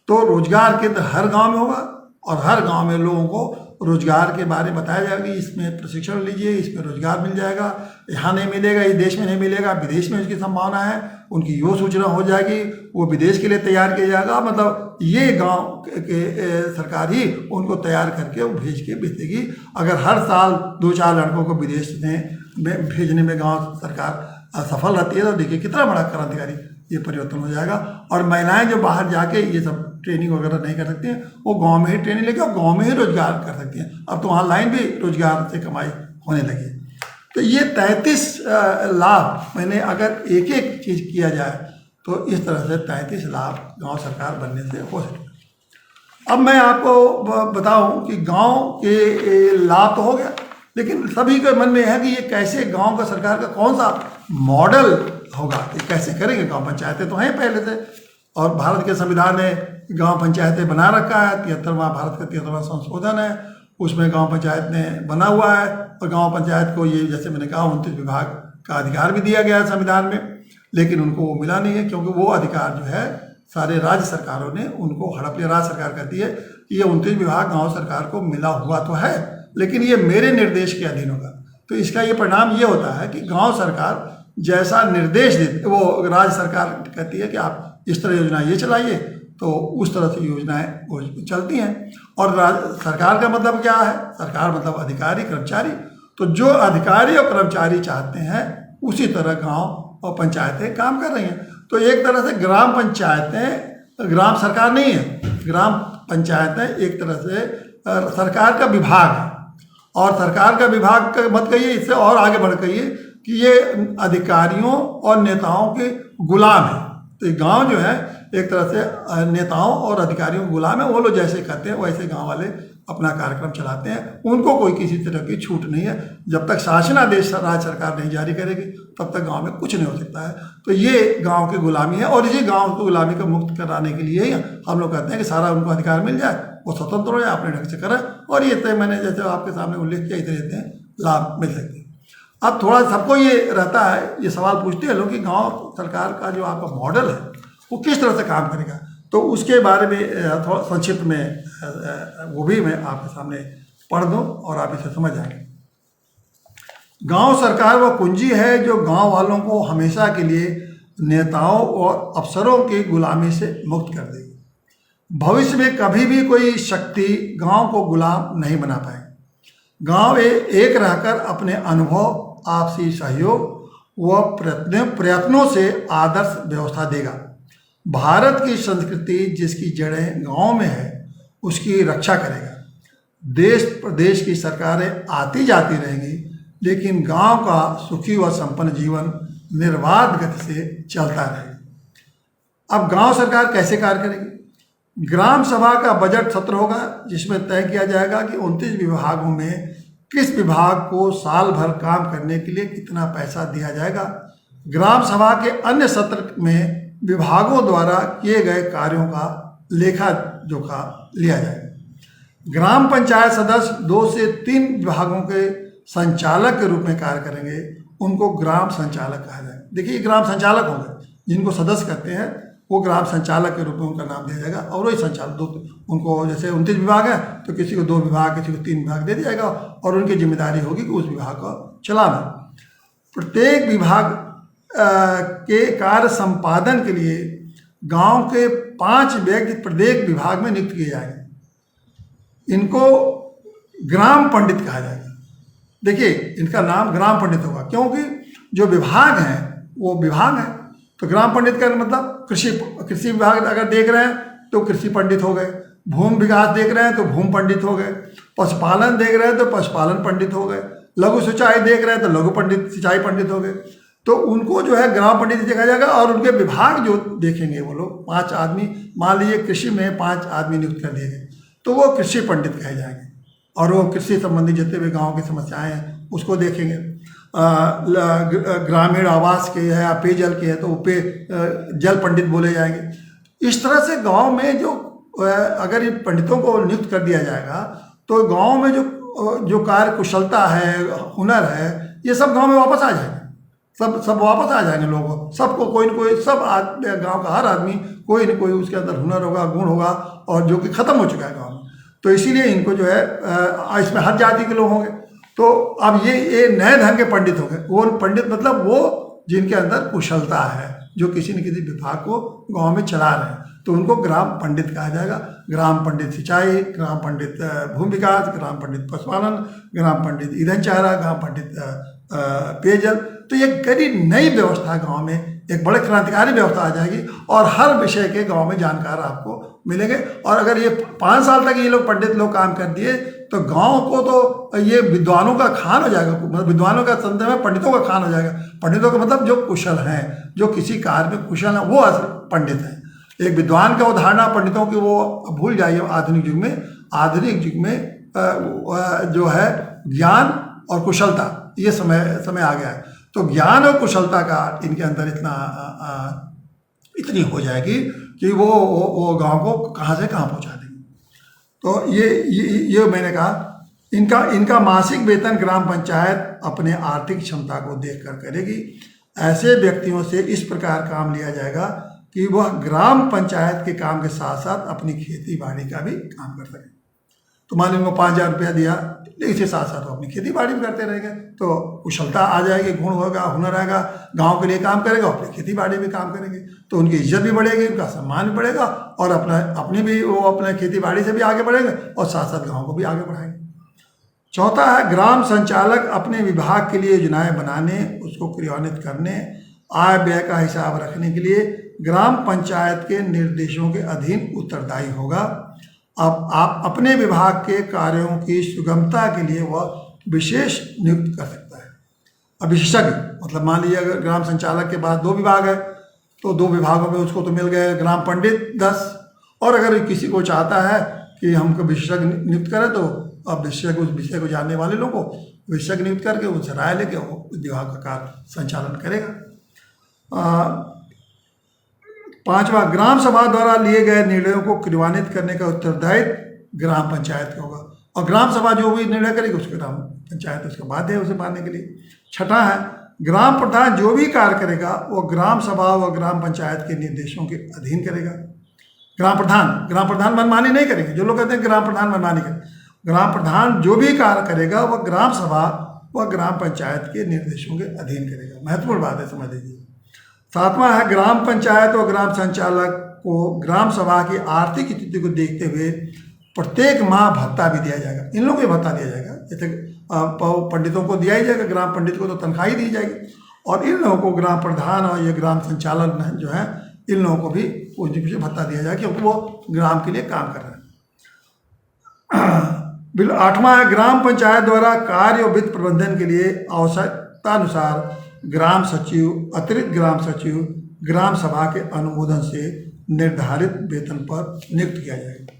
तो रोजगार केंद्र हर गांव में होगा और हर गांव में लोगों को रोजगार के बारे में बताया जाएगा कि इसमें प्रशिक्षण लीजिए, इसमें रोजगार मिल जाएगा, यहाँ नहीं मिलेगा, इस देश में नहीं मिलेगा, विदेश में उसकी संभावना है, उनकी यो सूचना हो जाएगी, वो विदेश के लिए तैयार किया जाएगा। मतलब ये गांव के सरकार ही उनको तैयार करके वो भेज के भेजेगी। अगर हर साल 2-4 लड़कों को विदेश में भेजने में गाँव सरकार सफल रहती है तो देखिए कितना बड़ा क्रांतिकारी ये परिवर्तन हो जाएगा। और महिलाएं जो बाहर जाके ये सब ट्रेनिंग वगैरह नहीं कर सकती हैं, वो गांव में ही ट्रेनिंग लेके और गांव में ही रोजगार कर सकती हैं। अब तो ऑनलाइन भी रोजगार से कमाई होने लगी। तो ये 33 लाभ, मैंने अगर एक एक चीज़ किया जाए तो इस तरह से 33 लाभ गांव सरकार बनने से हो सकते। अब मैं आपको बताऊं कि गांव के लाभ तो हो गया, लेकिन सभी के मन में है कि ये कैसे गांव का सरकार का कौन सा मॉडल होगा, ये कैसे करेंगे। गांव पंचायतें तो हैं पहले से, और भारत के संविधान ने गांव पंचायतें बना रखा है। 73वां भारत का 73वां संशोधन है, उसमें गांव पंचायत ने बना हुआ है। और गांव पंचायत को ये, जैसे मैंने कहा, 29 विभाग का अधिकार भी दिया गया है संविधान में, लेकिन उनको वो मिला नहीं है, क्योंकि वो अधिकार जो है सारे राज्य सरकारों ने उनको हड़प लिया। राज्य सरकार कहती है कि ये 29 विभाग गाँव सरकार को मिला हुआ तो है, लेकिन ये मेरे निर्देश के अधीन होगा। तो इसका ये परिणाम ये होता है कि गांव सरकार जैसा निर्देश देती, वो राज्य सरकार कहती है कि आप इस तरह योजना ये चलाइए, तो उस तरह से योजनाएं वो चलती हैं। और सरकार का मतलब क्या है? सरकार मतलब अधिकारी, कर्मचारी। तो जो अधिकारी और कर्मचारी चाहते हैं उसी तरह गांव और पंचायतें काम कर रही हैं। तो एक तरह से ग्राम पंचायतें ग्राम सरकार नहीं है, ग्राम पंचायतें एक तरह से सरकार का विभाग है। और सरकार का विभाग का मत कहिए, इससे और आगे बढ़ कहिए कि ये अधिकारियों और नेताओं के गुलाम है। तो ये गांव जो है एक तरह से नेताओं और अधिकारियों के गुलाम है। वो लोग जैसे कहते हैं वैसे गांव वाले अपना कार्यक्रम चलाते हैं, उनको कोई किसी तरह की छूट नहीं है। जब तक शासनादेश राज्य सरकार नहीं जारी करेगी तब तक गांव में कुछ नहीं हो सकता है। तो ये गांव की गुलामी है, और इसी गांव को गुलामी को मुक्त कराने के लिए ही हम लोग कहते हैं कि सारा उनको अधिकार मिल जाए, वो स्वतंत्र हो जाए, अपने ढंग से करें। और ये तो मैंने जैसे आपके सामने उल्लेख किया, इतने इतने लाभ मिल सकते हैं। अब थोड़ा सबको ये रहता है, ये सवाल पूछते हैं लोग कि गाँव सरकार का जो आपका मॉडल है वो किस तरह से काम करेगा। तो उसके बारे में थोड़ा संक्षिप्त में वो भी मैं आपके सामने पढ़ दूं और आप इसे समझ जाएंगे। गांव सरकार वह कुंजी है जो गांव वालों को हमेशा के लिए नेताओं और अफसरों की गुलामी से मुक्त कर देगी। भविष्य में कभी भी कोई शक्ति गांव को गुलाम नहीं बना पाएगी। गांव एक रहकर अपने अनुभव, आपसी सहयोग व प्रयत्नों से आदर्श व्यवस्था देगा। भारत की संस्कृति जिसकी जड़ें गांव में है उसकी रक्षा करेगा। देश प्रदेश की सरकारें आती जाती रहेंगी, लेकिन गांव का सुखी व संपन्न जीवन निर्बाध गति से चलता रहेगा। अब गांव सरकार कैसे कार्य करेगी? ग्राम सभा का बजट सत्र होगा जिसमें तय किया जाएगा कि 29 विभागों में किस विभाग को साल भर काम करने के लिए कितना पैसा दिया जाएगा। ग्राम सभा के अन्य सत्र में विभागों द्वारा किए गए कार्यों का लेखा जोखा लिया जाएगा। ग्राम पंचायत सदस्य 2 से 3 विभागों के संचालक के रूप में कार्य करेंगे, उनको ग्राम संचालक कहा जाएगा। देखिए, ग्राम संचालक होंगे, जिनको सदस्य कहते हैं वो ग्राम संचालक के रूप में उनका नाम दिया जाएगा। और वही संचालक उनको, जैसे 29 विभाग है तो किसी को 2 विभाग, किसी को 3 विभाग दे दिया जाएगा, और उनकी जिम्मेदारी होगी कि उस विभाग को चलाना। प्रत्येक विभाग के कार्य संपादन के लिए गांव के 5 व्यक्ति प्रत्येक विभाग में नियुक्त किए जाएंगे। इनको ग्राम पंडित कहा जाएगा। देखिए, इनका नाम ग्राम पंडित होगा, क्योंकि जो विभाग हैं वो विभाग हैं। तो ग्राम पंडित का मतलब कृषि विभाग अगर देख रहे हैं तो कृषि पंडित हो गए, भूमि विकास देख रहे हैं तो भूमि पंडित हो गए, पशुपालन देख रहे हैं तो पशुपालन पंडित हो गए, लघु सिंचाई देख रहे हैं तो लघु पंडित सिंचाई पंडित हो गए। तो उनको जो है ग्राम पंडित देखा जाएगा। और उनके विभाग जो देखेंगे वो लोग 5 आदमी, मान लीजिए कृषि में 5 आदमी नियुक्त कर दिए गए, तो वो कृषि पंडित कहे जाएंगे। और वो कृषि संबंधी जितने भी गाँव की समस्याएं हैं उसको देखेंगे। ग्रामीण आवास के है या पेयजल के है तो वो जल पंडित बोले जाएंगे। इस तरह से गाँव में जो अगर इन पंडितों को नियुक्त कर दिया जाएगा तो गांव में जो कार्य कुशलता है, हुनर है, ये सब गांव में वापस आ जाएंगे। सब वापस आ जाएंगे लोगों, सबको कोई न कोई, सब गांव का हर आदमी कोई न कोई उसके अंदर हुनर होगा, गुण होगा, और जो कि ख़त्म हो चुका है गांव में। तो इसीलिए इनको जो है इसमें हर जाति के लोग होंगे। तो अब ये नए ढंग के पंडित होंगे। वो पंडित मतलब वो जिनके अंदर कुशलता है, जो किसी न किसी विभाग को गांव में चला रहे हैं, तो उनको ग्राम पंडित कहा जाएगा। ग्राम पंडित सिंचाई, ग्राम पंडित भूमि विकास, ग्राम पंडित पशुपालन, ग्राम पंडित ईंधन चारा, ग्राम पंडित पेयजल। तो ये कड़ी नई व्यवस्था गांव में, एक बड़े क्रांतिकारी व्यवस्था आ जाएगी, और हर विषय के गांव में जानकार आपको मिलेंगे। और अगर ये 5 साल तक ये लोग पंडित लोग काम कर दिए, तो गांव को तो ये विद्वानों का खान हो जाएगा। मतलब विद्वानों का संदर्भ में पंडितों का खान हो जाएगा। पंडितों का मतलब जो कुशल हैं, जो किसी कार्य में कुशल हैं, वो पंडित हैं। एक विद्वान का उदाहरण पंडितों की वो भूल जाइए। आधुनिक युग में जो है ज्ञान और कुशलता, ये समय आ गया है। तो ज्ञान और कुशलता का इनके अंदर इतनी हो जाएगी कि वो गांव को कहाँ से कहाँ पहुँचा देंगे। तो ये मैंने कहा, इनका मासिक वेतन ग्राम पंचायत अपने आर्थिक क्षमता को देखकर करेगी। ऐसे व्यक्तियों से इस प्रकार काम लिया जाएगा कि वह ग्राम पंचायत के काम के साथ साथ अपनी खेती बाड़ी का भी काम कर सके। तो मान लीजिए उनको 5,000 रुपया दिया, इसके साथ साथ वो अपनी खेती बाड़ी भी करते रहेंगे, तो कुशलता आ जाएगी, गुण होगा, हुनर आएगा, गांव के लिए काम करेगा, अपनी खेती बाड़ी भी काम करेंगे, तो उनकी इज्जत भी बढ़ेगी, उनका सम्मान भी बढ़ेगा, और अपने खेती बाड़ी से भी आगे बढ़ेंगे, और साथ साथ गाँव को भी आगे बढ़ाएंगे। चौथा है, ग्राम संचालक अपने विभाग के लिए योजनाएं बनाने, उसको क्रियान्वित करने, आय व्यय का हिसाब रखने के लिए ग्राम पंचायत के निर्देशों के अधीन उत्तरदायी होगा। अब आप अपने विभाग के कार्यों की सुगमता के लिए वह विशेष नियुक्त कर सकता है। अब विशेषज्ञ मतलब मान लीजिए अगर ग्राम संचालक के बाद 2 विभाग है, तो 2 विभागों में उसको तो मिल गए ग्राम पंडित 10, और अगर किसी को चाहता है कि हमको विशेषज्ञ नियुक्त करें, तो अब विशेषज्ञ उस विषय को जानने वाले लोगों को विशेषज्ञ नियुक्त करके उनसे राय लेके वो विभाग का कार्य संचालन करेगा। 5वां, ग्राम सभा द्वारा लिए गए निर्णयों को क्रियान्वित करने का उत्तरदायित्व ग्राम पंचायत का होगा, और ग्राम सभा जो भी निर्णय करेगी उसको ग्राम पंचायत उसका बाध्य है उसे मानने के लिए। 6वां है, ग्राम प्रधान जो भी कार्य करेगा वो ग्राम सभा व ग्राम पंचायत के निर्देशों के अधीन करेगा। ग्राम प्रधान मनमानी नहीं करेंगे। जो लोग कहते हैं ग्राम प्रधान मनमानी करेंगे, ग्राम प्रधान जो भी कार्य करेगा वह ग्राम सभा व ग्राम पंचायत के निर्देशों के अधीन करेगा। महत्वपूर्ण बात है, समझ लीजिए। 7वां है, ग्राम पंचायत और ग्राम संचालक को ग्राम सभा की आर्थिक स्थिति को देखते हुए प्रत्येक माह भत्ता भी दिया जाएगा। इन लोगों को भत्ता दिया जाएगा, जैसे पंडितों को दिया ही जाएगा, ग्राम पंडित को तो तनख्वाह ही दी जाएगी, और इन लोगों को ग्राम प्रधान और ये ग्राम संचालक जो है, इन लोगों को भी उनके पीछे भत्ता दिया जाएगा, क्योंकि वो ग्राम के लिए काम कर रहे हैं। 8वां है, ग्राम पंचायत द्वारा कार्य और वित्त प्रबंधन के लिए आवश्यकता अनुसार ग्राम सचिव, अतिरिक्त ग्राम सचिव ग्राम सभा के अनुमोदन से निर्धारित वेतन पर नियुक्त किया जाएगा।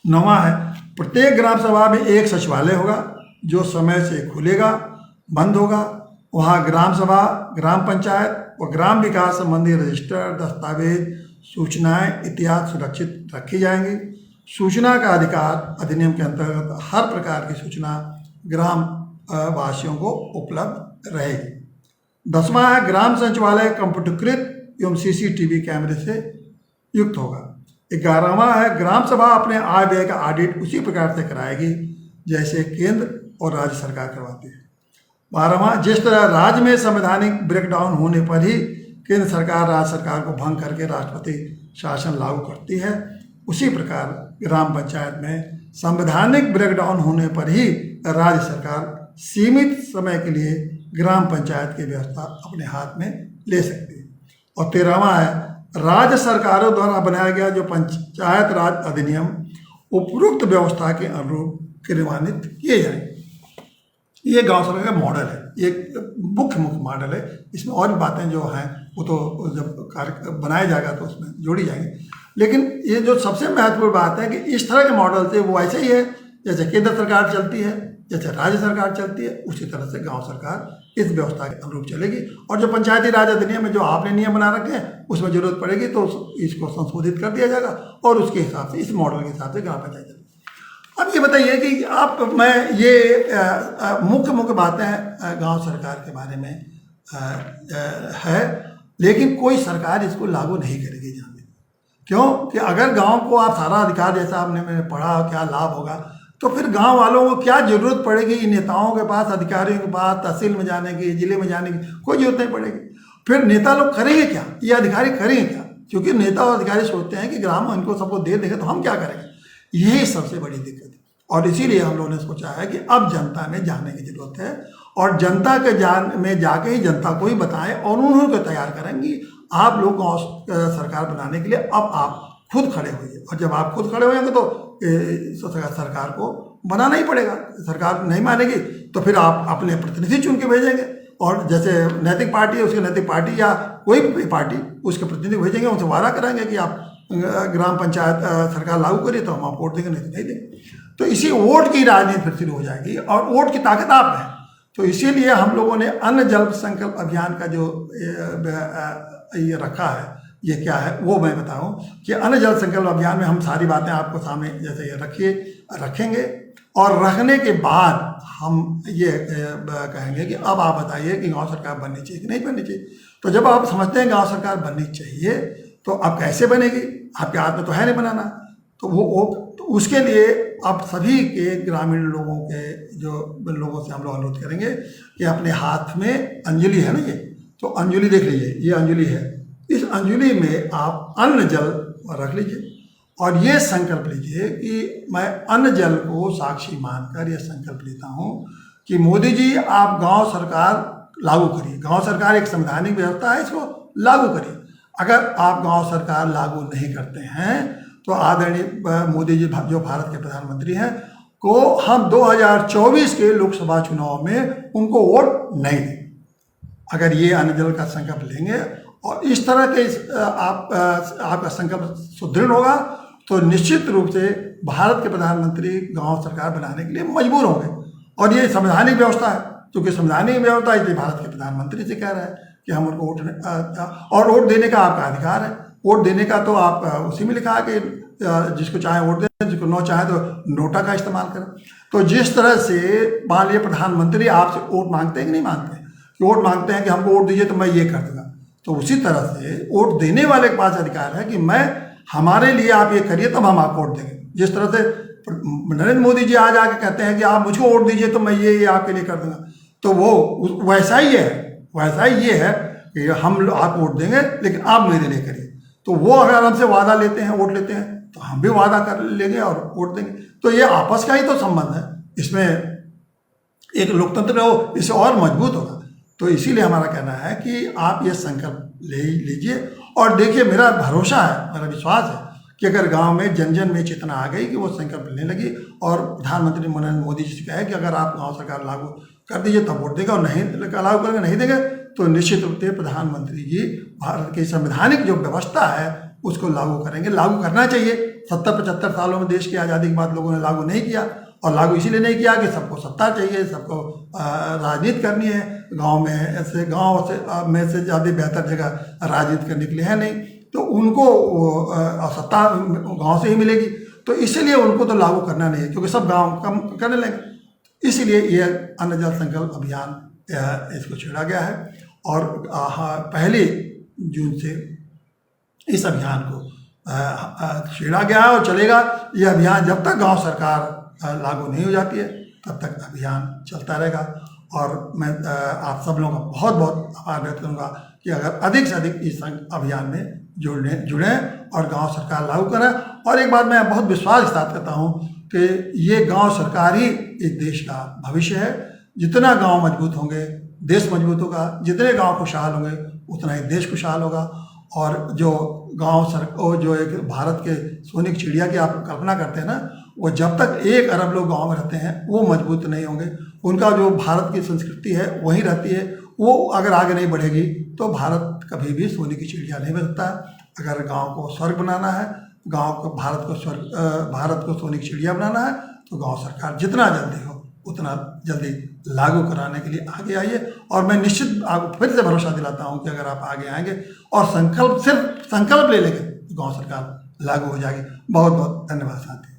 9वां है, प्रत्येक ग्राम सभा में एक सचिवालय होगा जो समय से खुलेगा, बंद होगा। वहाँ ग्राम सभा, ग्राम पंचायत और ग्राम विकास संबंधी रजिस्टर, दस्तावेज, सूचनाएं इत्यादि सुरक्षित रखी जाएंगी। सूचना का अधिकार अधिनियम के अंतर्गत हर प्रकार की सूचना ग्राम वासियों को उपलब्ध रहेगी। 10वां है, ग्राम सचिवालय कंप्यूटरीकृत एवं CCTV कैमरे से युक्त होगा। 11वां है, ग्राम सभा अपने आय व्यय का ऑडिट उसी प्रकार से कराएगी जैसे केंद्र और राज्य सरकार करवाती है। 12वां, जिस तरह राज्य में संवैधानिक ब्रेकडाउन होने पर ही केंद्र सरकार राज्य सरकार को भंग करके राष्ट्रपति शासन लागू करती है, उसी प्रकार ग्राम पंचायत में संवैधानिक ब्रेकडाउन होने पर ही राज्य सरकार सीमित समय के लिए ग्राम पंचायत की व्यवस्था अपने हाथ में ले सकती है। और 13वां है, राज्य सरकारों द्वारा बनाया गया जो पंचायत राज अधिनियम उपरोक्त व्यवस्था के अनुरूप क्रियान्वित किए जाएंगे। ये गांव सरकार का मॉडल है, ये मुख्य मॉडल है। इसमें और भी बातें जो हैं वो तो जब कार्य बनाया जाएगा तो उसमें जोड़ी जाएंगी, लेकिन ये जो सबसे महत्वपूर्ण बात है कि इस तरह के मॉडल से वो ऐसे ही है जैसे केंद्र सरकार चलती है, जैसे राज्य सरकार चलती है, उसी तरह से गांव सरकार इस व्यवस्था के अनुरूप चलेगी। और जो पंचायती राज अधिनियम में जो आपने नियम बना रखे हैं उसमें जरूरत पड़ेगी तो इसको संशोधित कर दिया जाएगा और उसके हिसाब से, इस मॉडल के हिसाब से ग्राम पंचायत चलेगी। अब ये बताइए कि आप मैं ये मुख्य बातें गांव सरकार के बारे में है, लेकिन कोई सरकार इसको लागू नहीं करेगी जहाँ में। क्यों कि अगर गांव को आप सारा अधिकार, जैसा आपने मैंने पढ़ा क्या लाभ होगा, तो फिर गांव वालों को क्या जरूरत पड़ेगी नेताओं के पास, अधिकारियों के पास, तहसील में जाने की, जिले में जाने की कोई जरूरत नहीं पड़ेगी। फिर नेता लोग करेंगे क्या, ये अधिकारी करेंगे क्या? क्योंकि नेता और अधिकारी सोचते हैं कि ग्राम इनको सबको दे देंगे तो हम क्या करेंगे। यही सबसे बड़ी दिक्कत है, और इसीलिए हम लोगों ने सोचा है कि अब जनता में जाने की जरूरत है, और जनता के में जाके ही जनता को ही बताएं और उन्होंने को तैयार करेंगी। आप लोग गाँव सरकार बनाने के लिए अब आप खुद खड़े होइए, और जब आप खुद खड़े होंगे तो सरकार को बनाना ही पड़ेगा। सरकार नहीं मानेगी तो फिर आप अपने प्रतिनिधि चुन के भेजेंगे, और जैसे नैतिक पार्टी है उसकी नैतिक पार्टी या कोई भी पार्टी उसके प्रतिनिधि भेजेंगे, उनसे वादा कराएंगे कि आप ग्राम पंचायत सरकार लागू करिए तो हम आप वोट देंगे, नहीं तो नहीं देंगे। तो इसी वोट की राजनीति फिर शुरू हो जाएगी, और वोट की ताकत आप है। तो इसीलिए हम लोगों ने अन्न जल संकल्प अभियान का जो ये रखा है, ये क्या है वो मैं बताऊं कि अन्न जल संकल्प अभियान में हम सारी बातें आपको सामने जैसे ये रखेंगे, और रखने के बाद हम ये कहेंगे कि अब आप बताइए कि गांव सरकार बननी चाहिए कि नहीं बननी चाहिए। तो जब आप समझते हैं गांव सरकार बननी चाहिए तो अब कैसे बनेगी, आपके हाथ में तो है नहीं बनाना। तो तो उसके लिए आप सभी के ग्रामीण लोगों के जो लोगों से हम लोग अनुरोध करेंगे कि अपने हाथ में अंजलि है ना, ये तो अंजलि देख लीजिए, ये अंजलि है, इस अंजलि में आप अन्न जल रख लीजिए और ये संकल्प लीजिए कि मैं अन्न जल को साक्षी मानकर ये संकल्प लेता हूँ कि मोदी जी आप गांव सरकार लागू करिए। गांव सरकार एक संवैधानिक व्यवस्था है, इसको लागू करिए। अगर आप गांव सरकार लागू नहीं करते हैं तो आदरणीय मोदी जी जो भारत के प्रधानमंत्री हैं को हम 2024 के लोकसभा चुनाव में उनको वोट नहीं दें। अगर ये अन्न जल का संकल्प लेंगे और इस तरह के आपका संकल्प सुदृढ़ होगा तो निश्चित रूप से भारत के प्रधानमंत्री गांव सरकार बनाने के लिए मजबूर होंगे। और ये संवैधानिक व्यवस्था है, क्योंकि संवैधानिक व्यवस्था इसलिए भारत के प्रधानमंत्री से कह रहा है कि हम उनको वोट देने का आपका अधिकार है। वोट देने का तो आप उसी में लिखा है कि जिसको चाहे वोट दें, जिसको न चाहे तो नोटा का इस्तेमाल करें। तो जिस तरह से मान लीजिए प्रधानमंत्री आपसे वोट मांगते हैं कि नहीं मांगते हैं, कि वोट मांगते हैं कि हमको वोट दीजिए तो मैं ये कर दूंगा, तो उसी तरह से वोट देने वाले के पास अधिकार है कि मैं हमारे लिए आप ये करिए तब हम आपको वोट देंगे। जिस तरह से नरेंद्र मोदी जी आज आके कहते हैं कि आप मुझको वोट दीजिए तो मैं ये आपके लिए कर दूंगा, तो वो वैसा ही है, वैसा ही ये है कि हम आप वोट देंगे लेकिन आप मेरे लिए करिए। तो वो अगर हमसे वादा लेते हैं, वोट लेते हैं, तो हम भी वादा कर लेंगे और वोट देंगे। तो ये आपस का ही तो संबंध है, इसमें एक लोकतंत्र हो इससे और मजबूत होगा। तो इसीलिए हमारा कहना है कि आप ये संकल्प ले लीजिए और देखिए, मेरा भरोसा है, मेरा विश्वास है कि अगर गांव में जन जन में चेतना आ गई कि वो संकल्प लेने लगी और प्रधानमंत्री नरेंद्र मोदी जी से कहे कि अगर आप गांव सरकार लागू कर दीजिए तब वोट देगा, और नहीं लागू करेंगे नहीं देंगे तो निश्चित रूप से प्रधानमंत्री जी भारत की संवैधानिक जो व्यवस्था है उसको लागू करेंगे। लागू करना चाहिए। 70-75 सालों में देश की आज़ादी के बाद लोगों ने लागू नहीं किया, और लागू इसीलिए नहीं किया कि सबको सत्ता चाहिए, सबको राजनीति करनी है। गांव में ऐसे गांव में से ज़्यादा बेहतर जगह राजनीति करने के लिए है नहीं, तो उनको सत्ता गांव से ही मिलेगी। तो इसीलिए उनको तो लागू करना नहीं है, क्योंकि सब गांव कम करने लगे। इसीलिए ये अन्न जल संकल्प अभियान इसको छेड़ा गया है, और 1 जून से इस अभियान को छेड़ा गया है और चलेगा। ये अभियान जब तक गांव सरकार लागू नहीं हो जाती है तब तक अभियान चलता रहेगा। और मैं आप सब लोगों का बहुत बहुत आभार व्यक्त करूँगा कि अगर अधिक से अधिक इस अभियान में जुड़ें और गांव सरकार लागू करें। और एक बात मैं बहुत विश्वास के साथ कहता हूँ कि ये गांव सरकार ही इस देश का भविष्य है। जितना गांव मजबूत होंगे देश मजबूत होगा, जितने गांव खुशहाल होंगे उतना ही देश खुशहाल होगा। और जो गांव जो एक भारत के सोने की चिड़िया की आप कल्पना करते हैं ना, वो जब तक 1 अरब लोग गांव में रहते हैं वो मजबूत नहीं होंगे। उनका जो भारत की संस्कृति है वहीं रहती है, वो अगर आगे नहीं बढ़ेगी तो भारत कभी भी सोने की चिड़िया नहीं बन सकता है। अगर गांव को स्वर्ग बनाना है, गांव को भारत को सोने की चिड़िया बनाना है, तो गांव सरकार जितना जल्दी हो उतना जल्दी लागू कराने के लिए आगे आइए। और मैं निश्चित आपको फिर से भरोसा दिलाता हूं कि अगर आप आगे आएंगे और सिर्फ संकल्प ले लेंगे तो गांव सरकार लागू हो जाएगी। बहुत बहुत धन्यवाद साथी।